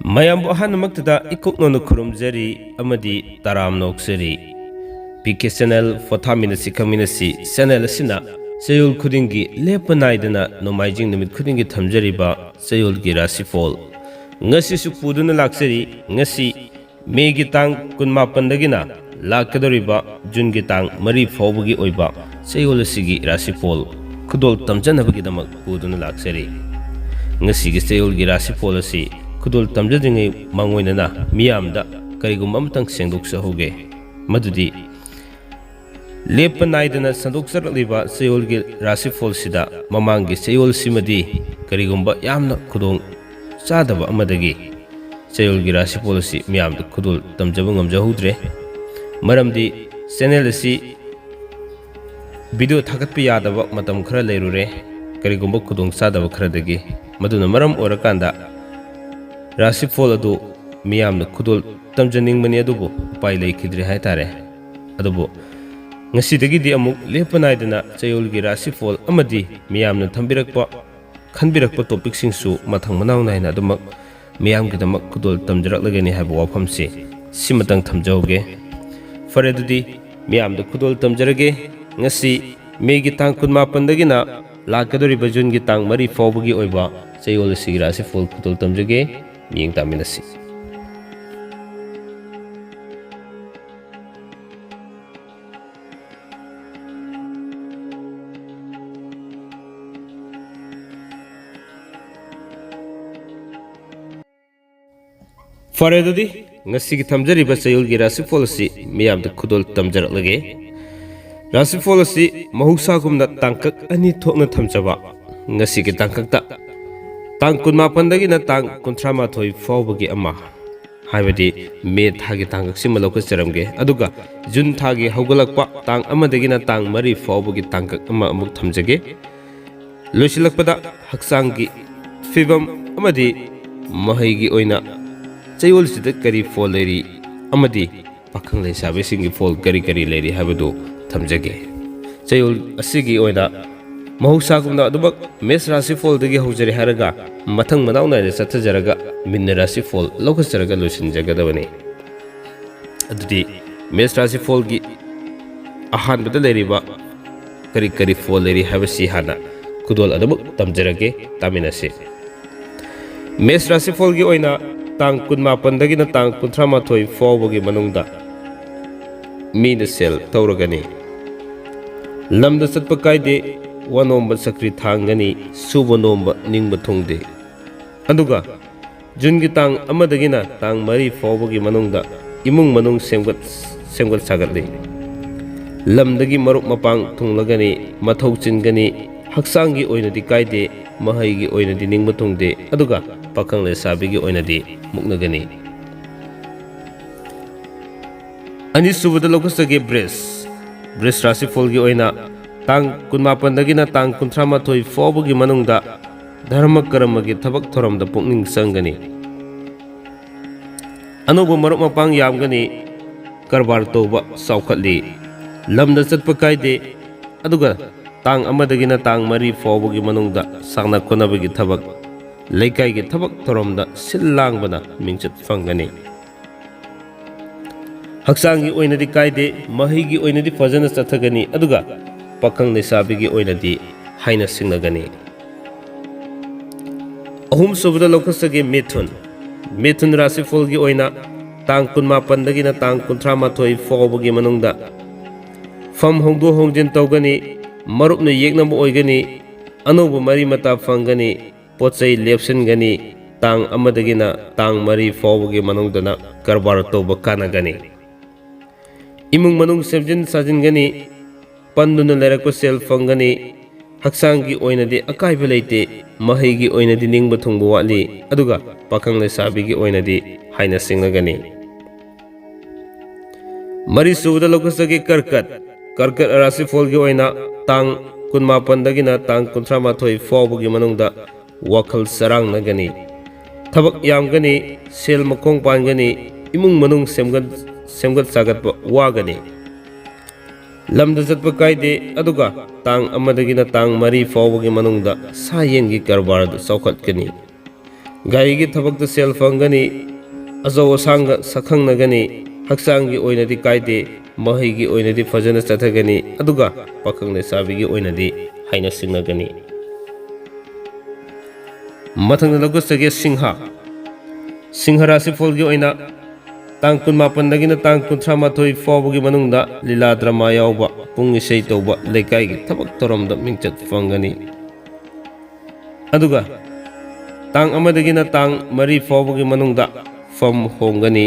ꯃꯌꯥꯝꯕꯨ ꯑꯍꯥꯟꯕꯃꯛꯇꯗ ꯏꯀꯣꯛꯅꯣꯅ ꯈꯨꯔꯨꯝꯖꯔꯤ ꯑꯃꯗꯤ ꯇꯔꯥꯝ ꯅꯣꯛꯆꯔꯤ ꯄꯤꯀꯦ channel ꯄꯣꯊꯥꯃꯤꯟꯅꯁꯤ ꯈꯪꯃꯤꯟꯅꯁꯤ channel ꯑꯁꯤꯅ ꯆꯌꯣꯜ ꯈꯨꯗꯤꯡꯒꯤ ꯂꯦꯞꯄ ꯅꯥꯏꯗꯅ ꯅꯣꯡꯃꯥꯏꯖꯤꯡ ꯅꯨꯃꯤꯠ ꯈꯨꯗꯤꯡꯒꯤ ꯊꯝꯖꯔꯤꯕ ꯆꯌꯣꯜꯒꯤ ꯔꯥꯁꯤꯐꯣꯜ ꯉꯁꯤꯁꯨ ꯄꯨꯗꯨꯅ ꯂꯥꯛꯆꯔꯤ ꯉꯁꯤ ꯃꯦꯒꯤ ꯇꯥꯡ 18ꯗꯒꯤꯅ ꯂꯥꯛꯀꯗꯧꯔꯤꯕ ꯖꯨꯟꯒꯤ ꯇꯥꯡ 3 ꯐꯥꯎꯕꯒꯤ ꯑꯣꯏꯕ ꯆꯌꯣꯜ ꯑꯁꯤꯒꯤ ꯔꯥꯁꯤꯐꯣꯜ ꯈꯨꯗꯣꯜ ꯇꯝꯖꯅꯕꯒꯤꯗꯃꯛ ꯄꯨꯗꯨꯅ ꯂꯥꯛꯆꯔꯤ ngasi seyul girasi policy kudul tamjadingai mangoinana miyamda karigum amtang sengdok sahoge madudi lepa naidana sandok sarliba seyul girasi folsida mamangi seyul simadi karigumba yamna kudong sadaba amadagi seyul girasi policy miyamda kudul tamjabang amjahudre maramdi channel asi video thagatpi yadaba matam khara leirure karigumba kudong sadaba kharadagi maduna maram orakanda Rashifal adu miyamna kudol tamjaning mani adubu upai leikidri haitare adubu ngasidagi di amuk lepanaidana chayolgi Rashifal amadi miyamna thambirakpa khanbirakpa topic singsu mathang manaw naina adumak miyamgidamak kudol tamjaraklagani haiba wafamsi simatang thamjauge fare adudi miyamda kudol tamjarage ngasi megi tang 18dagina lakadori bajun gi tang 3 fawbagi oiba chayol si Rashifal kudol tamjage miyeng taminasi fare dudi ngasi gi thamjari ba chayol gi Rashifal si miyamda kudol tamjaraklage Rashifal si mahusa gumna tangkak ani thokna thamjaba ngasi gi tangkakta tang 18dagina tang 38 fawbagi ama haibadi me thagi tangkak simalok charamge aduga jun thagi haugalakpa tang amadagina tang 3 fawbagi tangkak ama amuk thamjage loisilakpada haksangi fibam amadi mahaigi oina chayol sida kari fol leri amadi pakhang leisabe singi fol kari kari leri habadu thamjage chayol asigi oina mahusa gumna adubak mes Rashifal dagi hojari haraga mathang manaw naina chathajaraga minna Rashifal lokacharaga loisinjagadabani adudi mes Rashifal gi ahan bada leriba kari kari fol leri habasi hana kudol adubak tamjarage taminasi mes Rashifal gi oina tang 18dagina tang 38 fawbagi manungda mina sel tawragani lamda satpa kaide wanomba sakri thangani suba nomba ningba thongde aduga jungi tang amadagina tang 3 fawbagi manungda imung manung semgat sagatli lamdagi marup mapang thunglagani mathau chingani haksangi oinadi kaide mahaigi oinadi ningba thongde aduga pakhang le sabigi oinadi muknagani ani subada lokasage bres Rashifal gi oina tang 18dagina tang 38 fawbagi manungda dharma karamagi thabak thoramda pukning sangani anubu marup mapang yamgani karbar toba saukhatli lamda chatpa kaide aduga tang amadagina tang 3 fawbagi manungda sangna khonabagi thabak leikai gi thabak thoramda sillangbana mingchat fangani haksangi oinadi kaide mahigi oinadi fajana chathagani aduga pakhang lesabigi oinadi haina singnagani ahum subda lokasage methun Rashifal gi oina tang 18dagina tang 38 fawbagi manungda fam hongdo hongjin tawgani marupna yegnam oigani anubu mari mata fangani pochai lepsingani tang amadagina tang 3 fawbagi manungdana karbar toba kanagani imung manung semjin sajingani panduna lerakpa sel fangani haksangi oinadi akaiba leite mahaigi oinadi ningba thungba wali aduga pakhang lesabigi oinadi haina singnagani mari subda lokasage karkat Rashifal gi oina tang 18dagina tang 38 fawbagi manungda wakhal sarang nagani thabak yamgani sel makong pangani imung manung semgat sagatpa wagani lamda chatpa kaide aduga tang amadagina tang 3 fawbagi manungda sayengi karbar du saukhatkani ꯒꯥꯔꯤꯒꯤ ꯊꯕꯛꯇ ꯁꯦꯜ ꯐꯪꯒꯅꯤ, ꯑꯆꯧ ꯑꯁꯥꯡꯒ ꯁꯛꯈꯪꯅꯒꯅꯤ, ꯍꯛꯆꯥꯡꯒꯤ ꯑꯣꯏꯅꯗꯤ ꯀꯥꯏꯗꯦ, ꯃꯍꯩꯒꯤ ꯑꯣꯏꯅꯗꯤ ꯐꯖꯅ ꯆꯠꯊꯒꯅꯤ, ꯑꯗꯨꯒ ꯄꯥꯈꯪ ꯂꯩꯁꯥꯕꯤꯒꯤ ꯑꯣꯏꯅꯗꯤ ꯍꯩꯅ ꯁꯤꯡꯅꯒꯅꯤ꯫ ꯃꯊꯪꯗ ꯂꯧꯈꯠꯆꯒꯦ ꯁꯤꯡꯍ꯫ ꯁꯤꯡꯍ ꯔꯥꯁꯤꯐꯣꯜꯒꯤ ꯑꯣꯏꯅ ꯇꯥꯡ 18ꯗꯒꯤꯅ ꯇꯥꯡ 38 ꯐꯥꯎꯕꯒꯤ ꯃꯅꯨꯡꯗ ꯂꯤꯂꯥ ꯗ꯭ꯔꯃꯥ ꯌꯥꯎꯕ, ꯄꯨꯡ ꯏꯁꯩ ꯇꯧꯕ, ꯂꯩꯀꯥꯏꯒꯤ ꯊꯕꯛ ꯊꯧꯔꯝꯗ ꯃꯤꯡꯆꯠ ꯐꯪꯒꯅꯤ꯫ ꯑꯗꯨꯒ ꯇꯥꯡ 1ꯗꯒꯤꯅ ꯇꯥꯡ 3 ꯐꯥꯎꯕꯒꯤ ꯃꯅꯨꯡꯗ ꯐꯝ ꯍꯣꯡꯒꯅꯤ,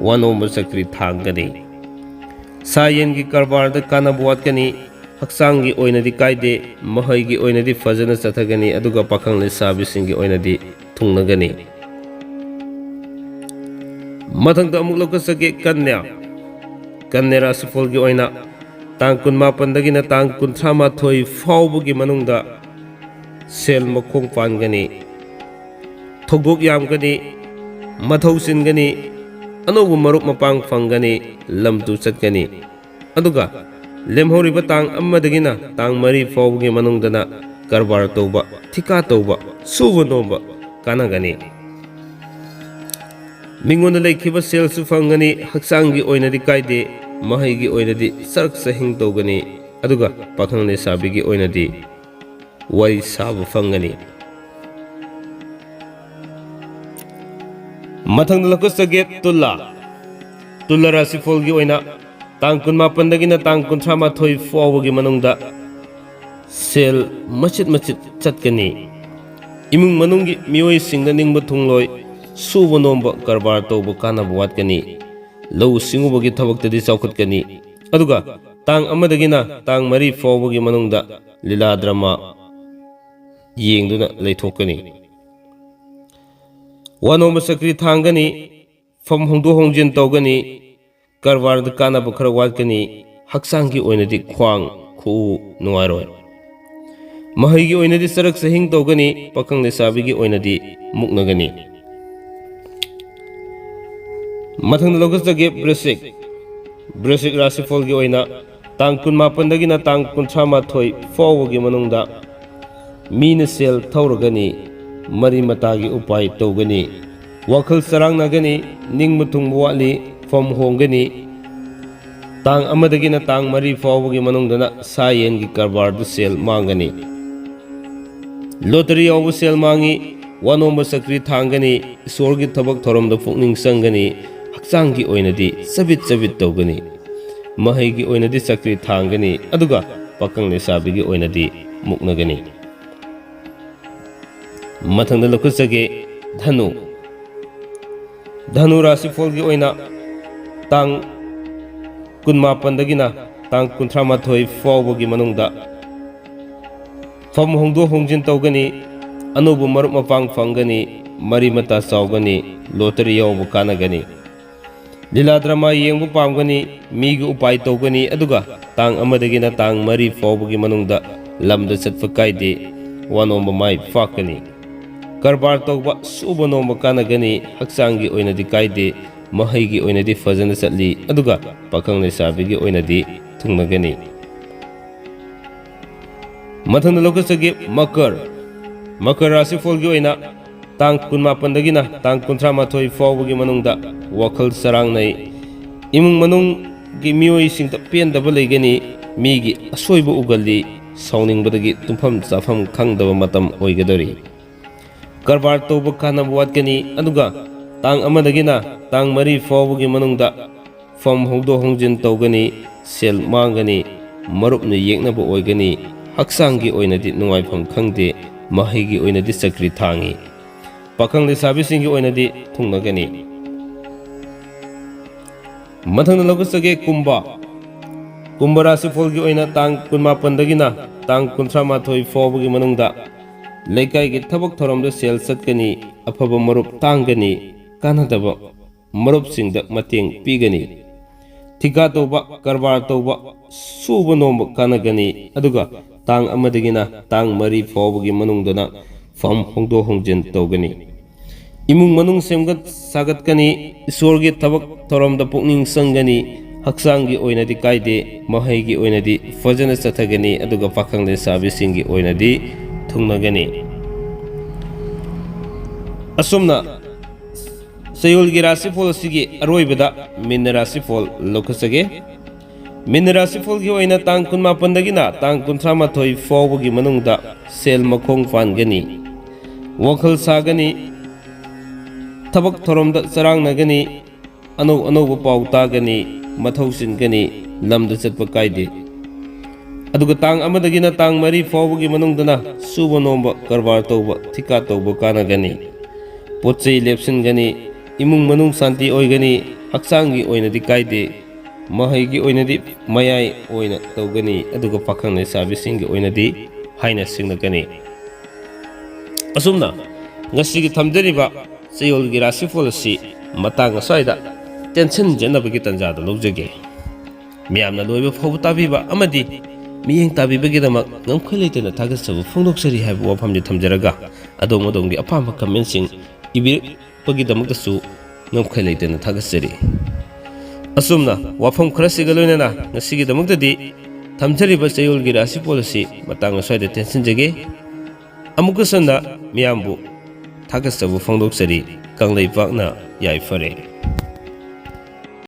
ꯋꯥꯅꯣꯝꯕ ꯆꯀ꯭ꯔꯤ ꯊꯥꯡꯒꯅꯤ꯫ ꯁꯥ ꯌꯦꯟꯒꯤ ꯀꯔꯕꯥꯔꯗ ꯀꯥꯟꯅꯕ ꯋꯥꯠꯀꯅꯤ, ꯍꯛꯆꯥꯡꯒꯤ ꯑꯣꯏꯅꯗꯤ ꯀꯥꯏꯗꯦ, ꯃꯍꯩꯒꯤ ꯑꯣꯏꯅꯗꯤ ꯐꯖꯅ ꯆꯠꯊꯒꯅꯤ, ꯑꯗꯨꯒ ꯄꯥꯈꯪ ꯂꯩꯁꯥꯕꯤꯁꯤꯡꯒꯤ ꯑꯣꯏꯅꯗꯤ ꯊꯨꯡꯅꯒꯅꯤ꯫ ꯃꯊꯪꯗ ꯑꯃꯨꯛ ꯂꯧꯈꯠꯆꯒꯦ ꯀꯟꯌꯥ꯫ ꯀꯟꯌꯥ ꯔꯥꯁꯤꯐꯣꯜꯒꯤ ꯑꯣꯏꯅ ꯇꯥꯡ 18ꯗꯒꯤꯅ ꯇꯥꯡ 38 ꯐꯥꯎꯕꯒꯤ ꯃꯅꯨꯡꯗ ꯁꯦꯜ ꯃꯈꯣꯡ ꯄꯥꯟꯒꯅꯤ, ꯊꯧꯗꯣꯛ ꯌꯥꯝꯒꯅꯤ, ꯃꯊꯧ ꯆꯤꯟꯒꯅꯤ, ꯑꯅꯧꯕ ꯃꯔꯨꯞ ꯃꯄꯥꯡ ꯐꯪꯒꯅꯤ, ꯂꯝ ꯇꯨ ꯆꯠꯀꯅꯤ꯫ ꯑꯗꯨꯒ ꯂꯦꯝꯍꯧꯔꯤꯕ ꯇꯥꯡ 1ꯗꯒꯤꯅ ꯇꯥꯡ 3 ꯐꯥꯎꯕꯒꯤ ꯃꯅꯨꯡꯗꯅ ꯀꯔꯕꯥꯔ ꯇꯧꯕ, ꯊꯤꯀꯥ ꯇꯧꯕ, ꯁꯨꯕ ꯅꯣꯝꯕ ꯀꯥꯟꯅꯒꯅꯤ꯫ ꯃꯤꯉꯣꯟꯗ ꯂꯩꯈꯤꯕ ꯁꯦꯜꯁꯨ ꯐꯪꯒꯅꯤ, ꯍꯛꯆꯥꯡꯒꯤ ꯑꯣꯏꯅꯗꯤ ꯀꯥꯏꯗꯦ, ꯃꯍꯩꯒꯤ ꯑꯣꯏꯅꯗꯤ ꯆꯔꯛ ꯆꯍꯤꯡ ꯇꯧꯒꯅꯤ, ꯑꯗꯨꯒ ꯄꯥꯈꯪ ꯂꯩꯁꯥꯕꯤꯒꯤ ꯑꯣꯏꯅꯗꯤ ꯋꯥꯔꯤ ꯁꯥꯕ ꯐꯪꯒꯅꯤ꯫ ꯃꯊꯪꯗ ꯂꯧꯈꯠꯆꯒꯦ ꯇꯨꯂꯥ꯫ ꯇꯨꯂꯥ ꯔꯥꯁꯤꯐꯣꯜꯒꯤ ꯑꯣꯏꯅ ꯇꯥꯡ 18ꯗꯒꯤꯅ ꯇꯥꯡ 38 ꯐꯥꯎꯕꯒꯤ ꯃꯅꯨꯡꯗ ꯁꯦꯜ ꯃꯆꯤꯠ ꯃꯆꯤꯠ ꯆꯠꯀꯅꯤ, ꯏꯃꯨꯡ ꯃꯅꯨꯡꯒꯤ ꯃꯤꯑꯣꯏꯁꯤꯡꯗ ꯅꯤꯡꯕ ꯊꯨꯡꯂꯣꯏ, ꯁꯨꯕ ꯅꯣꯝꯕ ꯀꯔꯕꯥꯔ ꯇꯧꯕ ꯀꯥꯟꯅꯕ ꯋꯥꯠꯀꯅꯤ, ꯂꯧꯎ ꯁꯤꯡꯎꯕꯒꯤ ꯊꯕꯛꯇꯗꯤ ꯆꯥꯎꯈꯠꯀꯅꯤ, ꯑꯗꯨꯒ ꯇꯥꯡ 1ꯗꯒꯤꯅ ꯇꯥꯡ 3 ꯐꯥꯎꯕꯒꯤ ꯃꯅꯨꯡꯗ ꯂꯤꯂꯥ ꯗ꯭ꯔꯃꯥ ꯌꯦꯡꯗꯨꯅ ꯂꯩꯊꯣꯛꯀꯅꯤ꯫ ꯋꯥꯅꯣꯝꯕ ꯆꯀ꯭ꯔꯤ ꯊꯥꯡꯒꯅꯤ, ꯐꯝ ꯍꯣꯡꯗꯣꯛ ꯍꯣꯡꯖꯤꯟ ꯇꯧꯒꯅꯤ, ꯀꯔꯕꯥꯔꯗ ꯀꯥꯟꯅꯕ ꯈꯔ ꯋꯥꯠꯀꯅꯤ, ꯍꯛꯆꯥꯡꯒꯤ ꯑꯣꯏꯅꯗꯤ ꯈ꯭ꯋꯥꯡ ꯈꯨꯎ ꯅꯨꯡꯉꯥꯏꯔꯣꯏ, ꯃꯍꯩꯒꯤ ꯑꯣꯏꯅꯗꯤ ꯆꯔꯛ ꯆꯍꯤꯡ ꯇꯧꯒꯅꯤ, ꯄꯥꯈꯪ ꯂꯩꯁꯥꯕꯤꯒꯤ ꯑꯣꯏꯅꯗꯤ ꯃꯨꯛꯅꯒꯅꯤ꯫ ꯃꯊꯪꯗ ꯂꯧꯈꯠꯆꯒꯦ ꯕ꯭ꯔꯦꯁꯤꯛ꯫ ꯕ꯭ꯔꯦꯁꯤꯛ ꯔꯥꯁꯤꯐꯣꯜꯒꯤ ꯑꯣꯏꯅ ꯇꯥꯡ 18ꯗꯒꯤꯅ ꯇꯥꯡ 38 ꯐꯥꯎꯕꯒꯤ ꯃꯅꯨꯡꯗ ꯃꯤꯅ ꯁꯦꯜ ꯊꯧꯔꯒꯅꯤ, ꯃꯔꯤ ꯃꯇꯥꯒꯤ ꯎꯄꯥꯏ ꯇꯧꯒꯅꯤ, ꯋꯥꯈꯜ ꯆꯔꯥꯡꯅꯒꯅꯤ, ꯅꯤꯡꯕ ꯊꯨꯡꯕ ꯋꯥꯠꯂꯤ, ꯐꯝ ꯍꯣꯡꯒꯅꯤ꯫ ꯇꯥꯡ 1ꯗꯒꯤꯅ ꯇꯥꯡ 3 ꯐꯥꯎꯕꯒꯤ ꯃꯅꯨꯡꯗꯅ ꯁꯥ ꯌꯦꯟꯒꯤ ꯀꯔꯕꯥꯔꯗ ꯁꯦල් ꯃꯥꯡꯒꯅꯤ, ꯂꯣꯇꯔꯤ ꯌꯥꯎꯕ ꯁꯦꯜ ꯃꯥꯡꯉꯤ, ꯋꯥꯅꯣꯝꯕ ꯆꯀ꯭ꯔꯤ ꯊꯥꯡꯒꯅꯤ, ꯏꯁꯣꯔꯒꯤ ꯊꯕꯛ ꯊꯧꯔꯝꯗ ꯄꯨꯛꯅꯤꯡ ꯆꯪꯒꯅꯤ, ꯍꯛꯆꯥꯡꯒꯤ ꯑꯣꯏꯅꯗꯤ ꯆꯕꯤꯠ ꯆꯕꯤꯠ ꯇꯧꯒꯅꯤ, ꯃꯍꯩꯒꯤ ꯑꯣꯏꯅꯗꯤ ꯆꯀ꯭ꯔꯤ ꯊꯥꯡꯒꯅꯤ, ꯑꯗꯨꯒ ꯄꯥꯈꯪ ꯂꯩꯁꯥꯕꯤꯒꯤ ꯑꯣꯏꯅꯗꯤ ꯃꯨꯛꯅꯒꯅꯤ꯫ ꯃꯊꯪꯗ ꯂꯧꯈꯠꯆꯒꯦ ꯙꯅꯨ꯫ ꯙꯅꯨ ꯔꯥꯁꯤꯐꯣꯜꯒꯤ ꯑꯣꯏꯅ ꯇꯥꯡ 18ꯗꯒꯤꯅ ꯇꯥꯡ 38 ꯐꯥꯎꯕꯒꯤ ꯃꯅꯨꯡꯗ ꯐꯝ ꯍꯣꯡꯗꯣꯛ ꯍꯣꯡꯖꯤन ꯇꯧꯒꯅꯤ, ꯑꯅꯧꯕ ꯃꯔꯨꯞ ꯃꯄꯥꯡ ꯐꯪꯒꯅꯤ, ꯃꯔꯤ ꯃꯇꯥ ꯆꯥꯎꯒꯅꯤ, ꯂꯣꯇꯔꯤ ꯌꯥꯎꯕ ꯀꯥꯟꯅꯒꯅꯤ, ꯂꯤꯂꯥ ꯗ꯭ꯔꯃꯥ ꯌꯦꯡꯕ ꯄꯥꯝꯒꯅꯤ, ꯃꯤꯒꯤ ꯎꯄꯥꯏ ꯇꯧꯒꯅꯤ, ꯑꯗꯨꯒ ꯇꯥꯡ 1ꯗꯒꯤꯅ ꯇꯥꯡ 3 ꯐꯥꯎꯕꯒꯤ ꯃꯅꯨꯡꯗ ꯂꯝꯗ ꯆꯠꯄ ꯀꯥꯏꯗꯦ, ꯋꯥꯅꯣꯝꯕ ꯃꯥꯏ ꯄꯥꯛꯀꯅꯤ, ꯀꯔꯕꯥꯔ ꯇꯧꯕ, ꯁꯨꯕ ꯅꯣꯝꯕ ꯀꯥꯟꯅꯒꯅꯤ, ꯍꯛꯆꯥꯡꯒꯤ ꯑꯣꯏꯅꯗꯤ ꯀꯥꯏꯗꯦ, ꯃꯍꯩꯒꯤ ꯑꯣꯏꯅꯗꯤ ꯐꯖꯅ ꯆꯠꯂꯤ, ꯑꯗꯨꯒ ꯄꯥꯈꯪ ꯂꯩꯁꯥꯕꯤꯒꯤ ꯑꯣꯏꯅꯗꯤ ꯊꯨꯡꯅꯒꯅꯤ꯫ ꯃꯊꯪꯗ ꯂꯧꯈꯠꯆꯒꯦ ꯃꯀꯔ꯫ ꯃꯀꯔ ꯔꯥꯁꯤꯐꯣꯜꯒꯤ ꯑꯣꯏꯅ ꯇꯥꯡ 18ꯗꯒꯤꯅ ꯇꯥꯡ 38 ꯐꯥꯎꯕꯒꯤ ꯃꯅꯨꯡꯗ ꯋꯥꯈꯜ ꯆꯔꯥꯡꯅꯩ, ꯏꯃꯨꯡ ꯃꯅꯨꯡꯒꯤ ꯃꯤꯑꯣꯏꯁꯤꯡꯗ ꯄꯦꯟꯗꯕ ꯂꯩꯒꯅꯤ, ꯃꯤꯒꯤ ꯑꯁꯣꯏꯕ ꯎꯒꯜꯂꯤ, ꯁꯥꯎꯅꯤꯡꯕꯗꯒꯤ ꯇꯨꯝꯐꯝ ꯆꯥꯐꯝ ꯈꯪꯗꯕ ꯃꯇꯝ ꯑꯣꯏꯒꯗꯧꯔꯤ, ꯀꯔꯕꯥꯔ ꯇꯧꯕ ꯀꯥꯟꯅꯕ ꯋꯥꯠꯀꯅꯤ, ꯑꯗꯨꯒ ꯇꯥꯡ 1ꯗꯒꯤꯅ ꯇꯥꯡ 3 ꯐꯥꯎꯕꯒꯤ ꯃꯅꯨꯡꯗ ꯐꯝ ꯍꯣꯡꯗꯣꯛ ꯍꯣꯡꯖꯤन ꯇꯧꯒꯅꯤ, ꯁꯦꯜ ꯃꯥꯡꯒꯅꯤ, ꯃꯔꯨꯞꯅ ꯌꯦꯛꯅꯕ ꯑꯣꯏꯒꯅꯤ, ꯍꯛꯆꯥꯡꯒꯤ ꯑꯣꯏꯅꯗꯤ ꯅꯨꯡꯉꯥꯏꯐꯝ ꯈꯪꯗꯦ, ꯃꯍꯩꯒꯤ ꯑꯣꯏꯅꯗꯤ ꯆꯀ꯭ꯔꯤ ꯊꯥꯡꯉꯤ, ꯄꯥꯈꯪ ꯂꯩꯁꯥꯕꯤꯁꯤꯡꯒꯤ ꯑꯣꯏꯅꯗꯤ ꯊꯨꯡꯅꯒꯅꯤ꯫ ꯃꯊꯪꯗ ꯂꯧꯈꯠꯆꯒꯦ ꯀꯨꯝꯚ꯫ ꯀꯨꯝꯚ ꯔꯥꯁꯤꯐꯣꯜꯒꯤ ꯑꯣꯏꯅ ꯇꯥꯡ 18ꯗꯒꯤꯅ ꯇꯥꯡ 38 ꯐꯥꯎꯕꯒꯤ ꯃꯅꯨꯡꯗ ꯂꯩꯀꯥꯏꯒꯤ ꯊꯕꯛ ꯊꯧꯔꯝꯗ ꯁꯦꯜ ꯆꯠꯀꯅꯤ, ꯑꯐꯕ ꯃꯔꯨꯞ ꯇꯥꯡꯒꯅꯤ, ꯀꯥꯟꯅꯗꯕ ꯃꯔꯨꯞꯁꯤꯡꯗ ꯃꯇꯦꯡ ꯄꯤꯒꯅꯤ, ꯊꯤꯀꯥ ꯇꯧꯕ, ꯀꯔꯕꯥꯔ ꯇꯧꯕ, ꯁꯨꯕ ꯅꯣꯝꯕ ꯀꯥꯟꯅꯒꯅꯤ, ꯑꯗꯨꯒ ꯇꯥꯡ 1ꯗꯒꯤꯅ ꯇꯥꯡ 3 ꯐꯥꯎꯕꯒꯤ ꯃꯅꯨꯡꯗꯅ ꯐꯝ ꯍꯣꯡꯗꯣꯛ ꯍꯣꯡꯖꯤन ꯇꯧꯒꯅꯤ, ꯏꯃꯨꯡ ꯃꯅꯨꯡ ꯁꯦꯝꯒꯠ ꯁꯥꯒꯠꯀꯅꯤ, ꯏꯁꯣꯔꯒꯤ ꯊꯕꯛ ꯊꯧꯔꯝꯗ ꯄꯨꯛꯅꯤꯡ ꯆꯪꯒꯅꯤ, ꯍꯛꯆꯥꯡꯒꯤ ꯑꯣꯏꯅꯗꯤ ꯀꯥꯏꯗꯦ, ꯃꯍꯩꯒꯤ ꯑꯣꯏꯅꯗꯤ ꯐꯖꯅ ꯆꯠꯊꯒꯅꯤ, ꯑꯗꯨꯒ ꯄꯥꯈꯪ ꯂꯩꯁꯥꯕꯤꯁꯤꯡꯒꯤ ꯑꯣꯏꯅꯗꯤ ꯊꯨꯡꯅꯒꯅꯤ꯫ असुमना चयोलगी राशिफल असिगी अरोइबदा मीन राशिफल लौखसगे मीन राशिफल की ओइना तांग 19 दगिना तांग 38 फावबगी मनुंगदा सेल मखोंग फानगनी वखल सागनी थबक थोरमदा चरांगनगनी अनौ अनौब पाउ तागनी मथौसिनगनी लमदा चटप कायदे अदुगा तांग अमदगिना तांग 3 फावबगी मनुंगदना सुब नोंबा करबार तौबा थिका तौबा कानागनी पोचै लेप्सिनगनी इमुंग मनुंग शांति ओइगनी हक्सांगी ओइनदि कायदे महैगी ओइनदि मयाय ओइना तौगनी अदुगा पाखंग लेसाबिसिंगी ओइनदि हाइना सिंगनगनी असुमना ngasiगी थमजरिबा चयोलगी राशिफल असि matang aswaida tension jenabagi tanjada lojage miyamna loiba phobu tabiba amadi miyeng tabibagi damak ngamkhaileitena thagassabu phongdoksari haibu wafamji thamjaraga adong adonggi apamba commentsing ibir pagi damaktasu ngamkhaileitena thagassari asumna wafam kharasiga loinana ngasigi damaktadi thamjariba chayolgi rasifol asi matang aswaida tension jage amukasanda miyambu thagassabu phongdoksari kanglei pakna yai fare